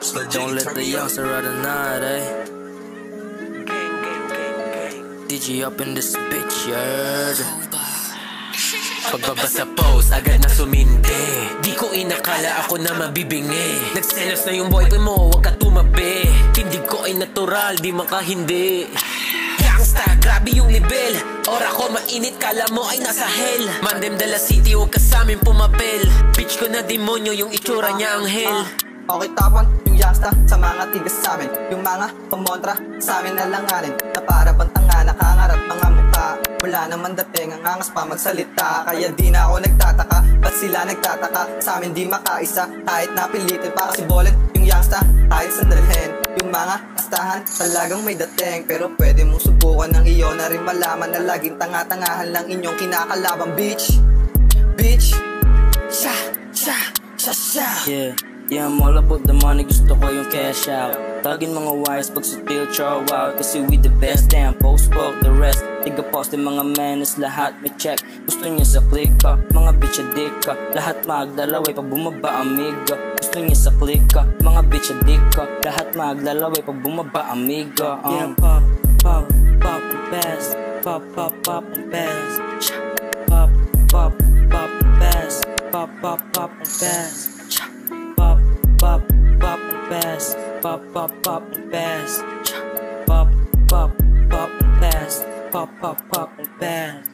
Don't let the youngster ride the night, eh? DJ up in this bitch, yard. Pagbabasa post, agad na sumindi. Di ko inakala ako na mabibingi. Nagselos na yung boyfriend mo, wag ka tumabi. Tindig ko ay natural, di makahindi. Gangsta, grabe yung level. Ora ko mainit, kala mo ay nasa hell. Mandem de la city, huwag ka sa amin pumapel. Bitch ko na demonyo, yung itsura niya anghel. Okay tapon, yung youngsta sa mga tigas sa amin. Yung mga pamontra sa amin na langanin. Na para bang tanga, nakangarap mga mukha. Wala naman dating, ang angas pa magsalita. Kaya di na ako nagtataka, ba't sila nagtataka? Sa amin di makaisa, kahit napilitin pa kasi bolet. Yung youngsta, kahit sandalhin. Yung mga kastahan, talagang may dating. Pero pwede mong subukan ng iyo na rin malaman na laging tanga-tangahan lang inyong kinakalabang bitch. Bitch, sha, sha, sha, sha. Yeah, I'm all about the money, gusto ko yung cash out. Tagin mga wires pag sutil, chow out. Kasi we the best, damn, post-pop the rest. Tiga-post ng mga menace, lahat may check. Gusto niya sa click ka, mga bitch adik ka. Lahat magdalaway pag bumaba amiga. Gusto niya sa click ka, mga bitch adik ka. Lahat magdalaway pag bumaba amiga. Yeah, pop, pop, pop and pass. Pop, pop, pop and pass. Pop, pop, pop and pass. Pop, pop, pop and pass. Pop, pop, pop and pass. Pop, pop, pop and pass. Pop, pop, pop and pass. Pop, pop, pop and pass.